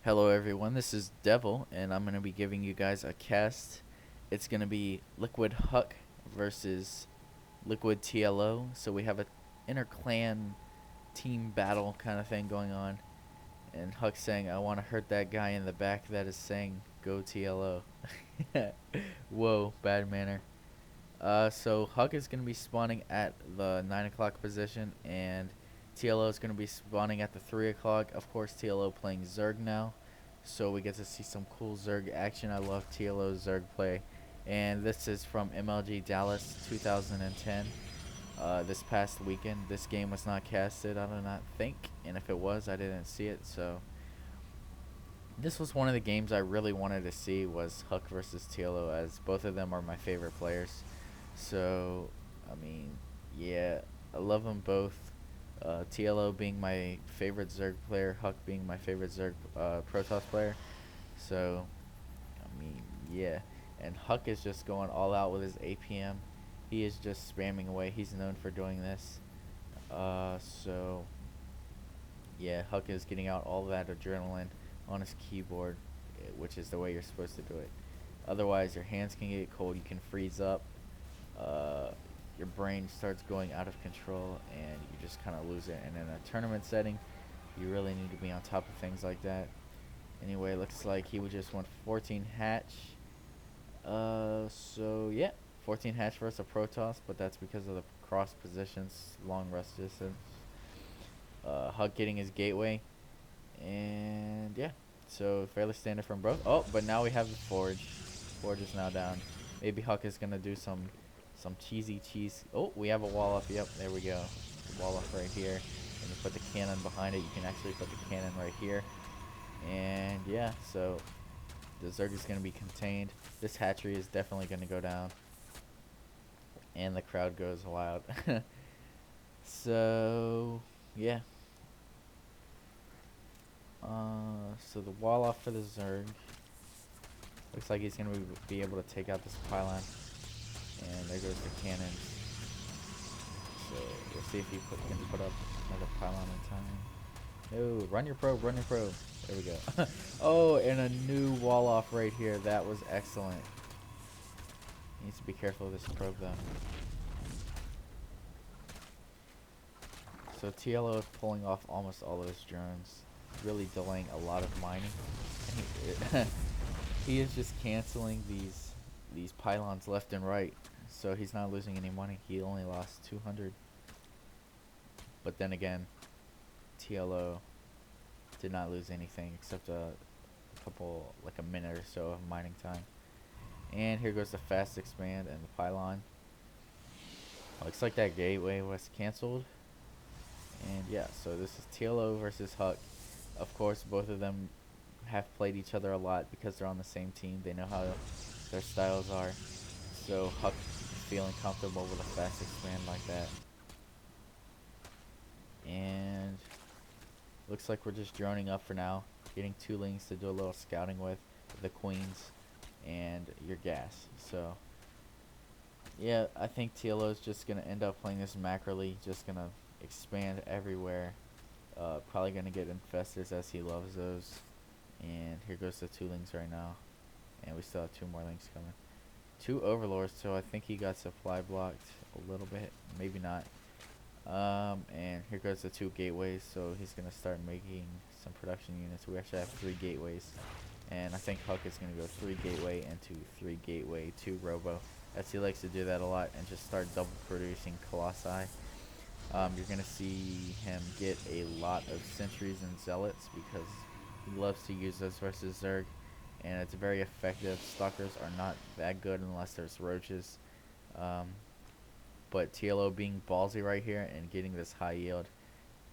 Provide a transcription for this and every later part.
Hello everyone, this is Devil, and I'm going to be giving you guys a cast. It's going to be LiquidHuK versus LiquidTLO, so we have a inter-clan team battle kind of thing going on. And Huck saying, I want to hurt that guy in the back that is saying, go TLO. Whoa, bad manner. So Huck is going to be spawning at the 9 o'clock position, and TLO is going to be spawning at the 3 o'clock. Of course, TLO playing Zerg now, so we get to see some cool Zerg action. I love TLO's Zerg play. And this is from MLG Dallas 2010. This past weekend, this game was not casted, I do not think, and if it was, I didn't see it. So this was one of the games I really wanted to see, was Huck versus TLO, as both of them are my favorite players. So, I mean, yeah, I love them both. TLO being my favorite Zerg player, Huck being my favorite Zerg Protoss player. So, I mean, yeah. And Huck is just going all out with his APM. He is just spamming away. He's known for doing this. So, yeah, Huck is getting out all that adrenaline on his keyboard, which is the way you're supposed to do it. Otherwise, your hands can get cold. You can freeze up. Uh, your brain starts going out of control, and you just kind of lose it. And in a tournament setting, you really need to be on top of things like that. Anyway, looks like he would just want 14 hatch. So yeah, 14 hatch versus a Protoss, but that's because of the cross positions, long rest distance. Huck getting his gateway, and yeah, so fairly standard from both. Oh, but now we have the Forge. Forge is now down. Maybe Huck is gonna do some cheesy cheese. Oh, we have a wall up. Yep, there we go. The wall up right here. And you put the cannon behind it. You can actually put the cannon right here. And yeah, so the Zerg is gonna be contained. This hatchery is definitely gonna go down. And the crowd goes wild. So yeah. So the wall off for the Zerg. Looks like he's gonna be able to take out this pylon. And there goes the cannon. So we'll see if he can put up another pylon in time. No, run your probe, run your probe. There we go. Oh, and a new wall off right here. That was excellent. He needs to be careful of this probe though. So TLO is pulling off almost all of his drones, really delaying a lot of mining. He is just canceling these pylons left and right, so he's not losing any money. He only lost 200. But then again, TLO did not lose anything except a couple, like a minute or so of mining time. And here goes the fast expand and the pylon. Looks like that gateway was canceled. And yeah, so this is TLO versus Huck. Of course, both of them have played each other a lot because they're on the same team. They know how their styles are. So Huck feeling comfortable with a fast expand like that. And looks like we're just droning up for now. Getting two lings to do a little scouting with the queens and your gas. So yeah, I think TLO is just gonna end up playing this macroly, just gonna expand everywhere. Probably gonna get infestors as he loves those. And here goes the two lings right now. And we still have two more lings coming. Two overlords, so I think he got supply blocked a little bit, maybe not. And here goes the two gateways, so he's gonna start making some production units. We actually have 3 gateways, and I think Huck is gonna go 3 gateway into 3 gateway 2 robo, as he likes to do that a lot, and just start double producing colossi. You're gonna see him get a lot of sentries and zealots because he loves to use those versus Zerg, and it's very effective. Stalkers are not that good unless there's roaches. But TLO being ballsy right here and getting this high yield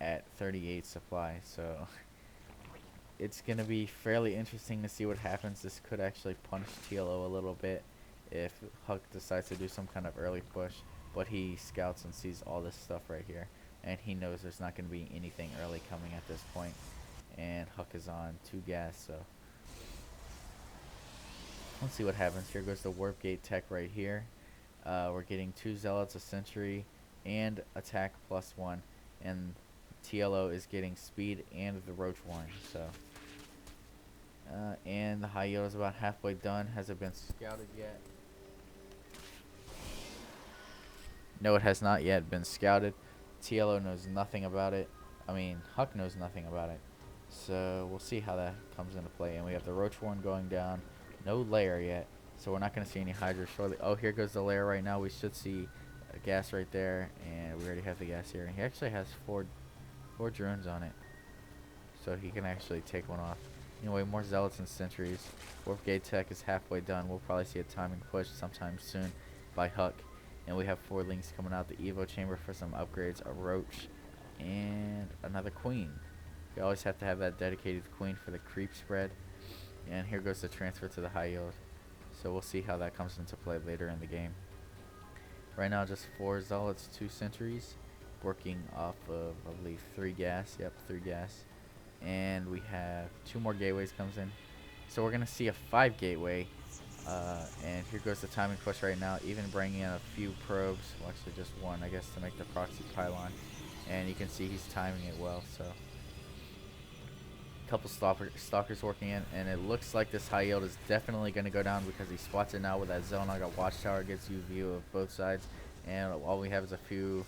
at 38 supply. So it's going to be fairly interesting to see what happens. This could actually punish TLO a little bit if Huck decides to do some kind of early push. But he scouts and sees all this stuff right here. And he knows there's not going to be anything early coming at this point. And Huck is on 2 gas, so let's see what happens. Here goes the warp gate tech right here. We're getting 2 zealots, a sentry, and attack +1, and TLO is getting speed and the roach warren. So And the high yield is about halfway done. Has it been scouted yet? No, it has not yet been scouted. TLO knows nothing about it. I mean, Huck knows nothing about it. So we'll see how that comes into play. And we have the roach one going down. No layer yet. So we're not going to see any hydra shortly. Oh, here goes the layer right now. We should see a gas right there. And we already have the gas here. He actually has four drones on it. So he can actually take one off. Anyway, more zealots and sentries. Fourth gate tech is halfway done. We'll probably see a timing push sometime soon by Huck. And we have 4 links coming out. The Evo chamber for some upgrades. A roach. And another queen. You always have to have that dedicated queen for the creep spread. And here goes the transfer to the high yield. So we'll see how that comes into play later in the game. Right now just 4 zealots, 2 sentries. Working off of, I believe, 3 gas. Yep, 3 gas. And we have 2 more gateways comes in. So we're going to see a 5 gateway. And here goes the timing push right now. Even bringing in a few probes. Well, actually just 1, I guess, to make the proxy pylon. And you can see he's timing it well. So couple stalkers working in, and it looks like this high yield is definitely going to go down because he spots it now with that zone. I got watchtower, gives you a view of both sides, and all we have is a few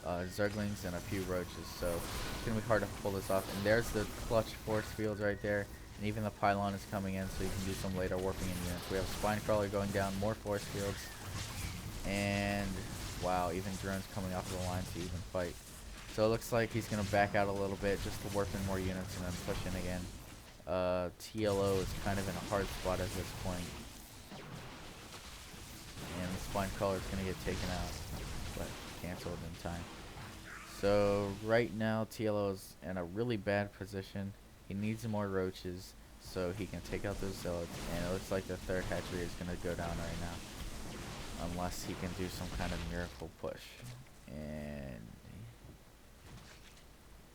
zerglings and a few roaches, so it's going to be hard to pull this off. And there's the clutch force fields right there, and even the pylon is coming in, so you can do some later warping in units. We have a spine crawler going down, more force fields, and wow, even drones coming off of the line to even fight. So it looks like he's going to back out a little bit just to warp in more units and then push in again. TLO is kind of in a hard spot at this point. And the spine crawler is going to get taken out, but canceled in time. So right now TLO is in a really bad position. He needs more roaches so he can take out those zealots. And it looks like the 3rd hatchery is going to go down right now. Unless he can do some kind of miracle push. And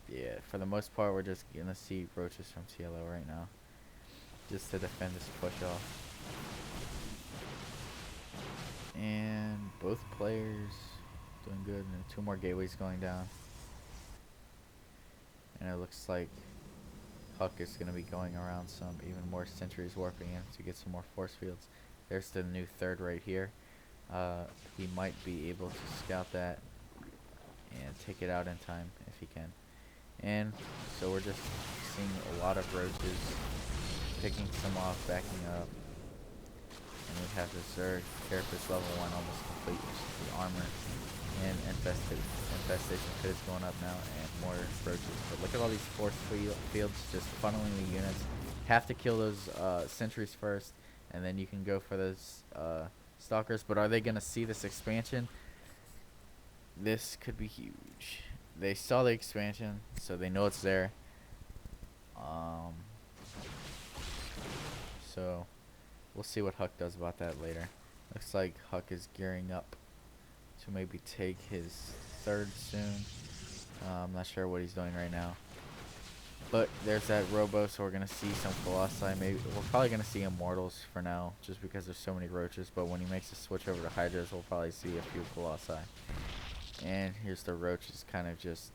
yeah, for the most part, we're just going to see roaches from TLO right now. Just to defend this push off. And both players doing good. And 2 more gateways going down. And it looks like Huck is going to be going around some even more sentries warping in to get some more force fields. There's the new 3rd right here. He might be able to scout that and take it out in time if he can. And so we're just seeing a lot of roaches, picking some off, backing up. And we have the Zerg Carapace level 1 almost complete, which is the armor. And infestation pit is going up now, and more roaches. But look at all these force fields just funneling the units. Have to kill those sentries first, and then you can go for those stalkers. But are they going to see this expansion? This could be huge. They saw the expansion, so they know it's there. So we'll see what Huck does about that later. Looks like Huck is gearing up to maybe take his 3rd soon. I'm not sure what he's doing right now. But there's that robo, so we're going to see some colossi. Maybe we're probably going to see immortals for now, just because there's so many roaches. But when he makes the switch over to hydras, we'll probably see a few colossi. And here's the roaches kind of just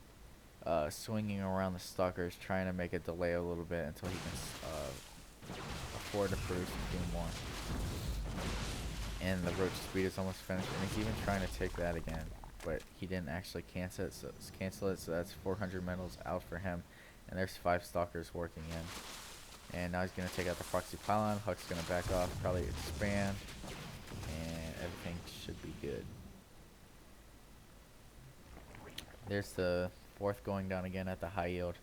swinging around the stalkers, trying to make it delay a little bit until he can afford to produce a few more. And the roach speed is almost finished, and he's even trying to take that again, but he didn't actually cancel it, so that's 400 metals out for him. And there's 5 stalkers working in. And now he's going to take out the proxy pylon. Huck's going to back off, probably expand, and everything should be good. There's the 4th going down again at the high yield.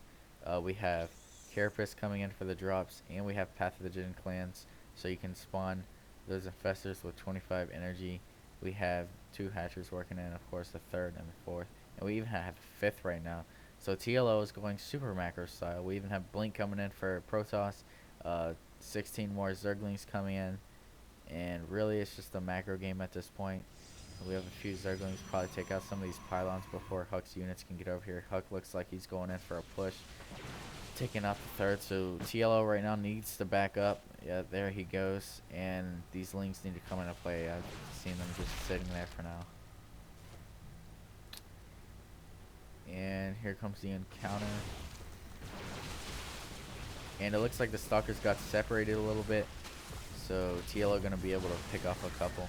We have Carapace coming in for the drops, and we have pathogen clans, so you can spawn those infestors with 25 energy. We have 2 hatchers working in, of course, the 3rd and the 4th, and we even have a 5th right now. So TLO is going super macro style. We even have Blink coming in for Protoss, 16 more Zerglings coming in, and really it's just a macro game at this point. We have a few Zerglings, probably take out some of these pylons before Huck's units can get over here. Huck looks like he's going in for a push, taking out the 3rd, so TLO right now needs to back up. Yeah, there he goes, and these links need to come into play. I've seen them just sitting there for now. And here comes the encounter. And it looks like the stalkers got separated a little bit. So TLO gonna be able to pick off a couple.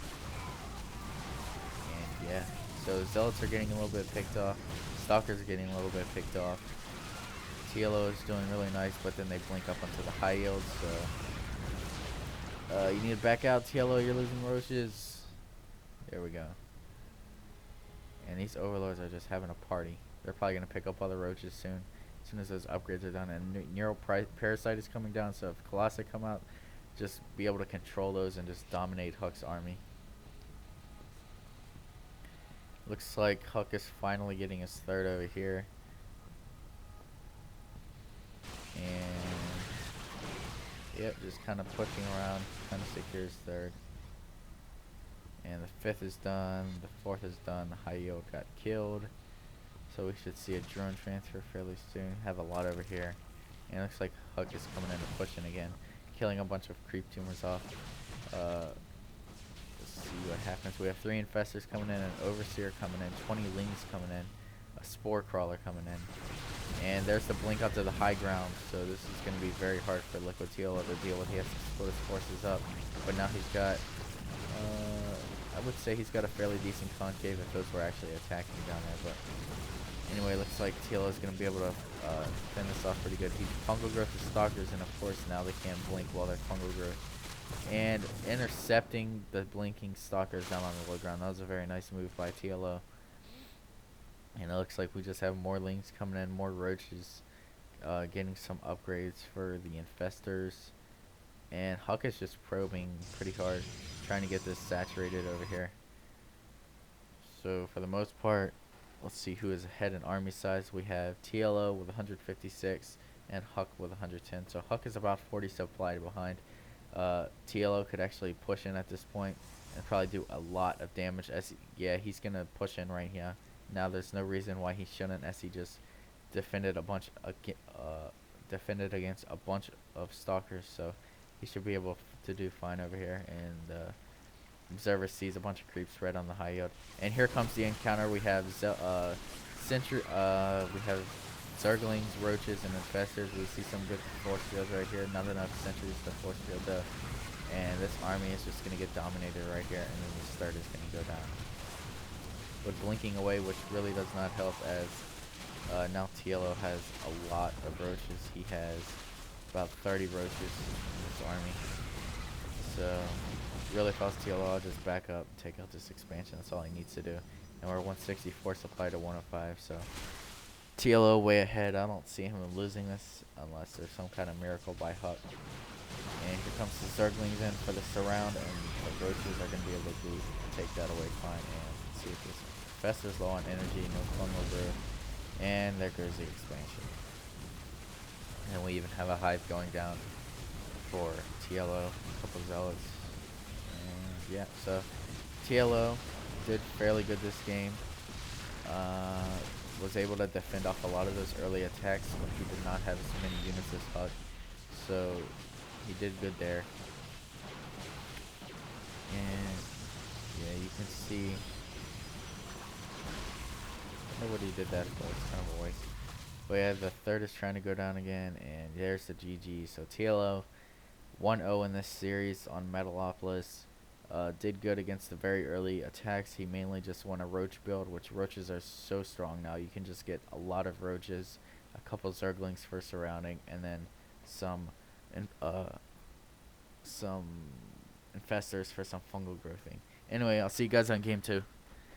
And yeah. So zealots are getting a little bit picked off. Stalkers are getting a little bit picked off. TLO is doing really nice, but then they blink up onto the high yield, so you need to back out, TLO, you're losing roaches. There we go. And these overlords are just having a party. They're probably going to pick up all the roaches soon. As soon as those upgrades are done. And Neural Parasite is coming down, so if Colossi come out, just be able to control those and just dominate Huck's army. Looks like Huck is finally getting his third over here. And yep, just kind of pushing around, trying to secure his third. And the fifth is done, the fourth is done, the high yield got killed. So we should see a drone transfer fairly soon. Have a lot over here. And it looks like Huck is coming in and pushing again, killing a bunch of creep tumors off. Let's see what happens. We have 3 infestors coming in, an overseer coming in, 20 lings coming in, a spore crawler coming in. And there's the blink up to the high ground, so this is going to be very hard for LiquidTLO to deal with. He has to split his forces up, but now he's got, I would say he's got a fairly decent concave if those were actually attacking down there, but anyway, looks like TLO is going to be able to fend this off pretty good. He's fungal growth the stalkers, and of course now they can't blink while they're fungal growth. And intercepting the blinking stalkers down on the low ground. That was a very nice move by TLO. And it looks like we just have more lings coming in, more roaches, getting some upgrades for the infestors. And Huck is just probing pretty hard, trying to get this saturated over here. So for the most part, let's see who is ahead in army size. We have TLO with 156 and Huck with 110. So Huck is about 40 supply behind. TLO could actually push in at this point and probably do a lot of damage. Yeah, he's going to push in right here. Now there's no reason why he shouldn't, as he just defended against a bunch of stalkers, so he should be able to do fine over here. And observer sees a bunch of creeps spread on the high yield, and here comes the encounter. We have Zerglings, roaches, and infestors. We see some good force fields right here. Not enough sentries to force field though, and this army is just gonna get dominated right here, and then the start is gonna go down. With blinking away, which really does not help, as now TLO has a lot of roaches. He has about 30 roaches in this army. So really, if I was TLO, I'll just back up, take out this expansion. That's all he needs to do. And we're 164 supply to 105, so TLO way ahead. I don't see him losing this unless there's some kind of miracle by Huck. And here comes the Zerglings in for the surround, and the roaches are going to be able to take that away fine. And see if this Festor's low on energy, no fungal growth, and there goes the expansion. And we even have a hive going down for TLO, a couple zealots. And yeah, so TLO did fairly good this game. Was able to defend off a lot of those early attacks, but he did not have as many units as Huck, so he did good there. And yeah, you can see what he did that for. It's kind of a waste. But yeah, the third is trying to go down again, and there's the GG. So TLO 1-0 in this series on Metalopolis. Did good against the very early attacks. He mainly just won a roach build, which roaches are so strong now. You can just get a lot of roaches, a couple Zerglings for surrounding, and then some infestors for some fungal growthing. Anyway, I'll see you guys on game 2.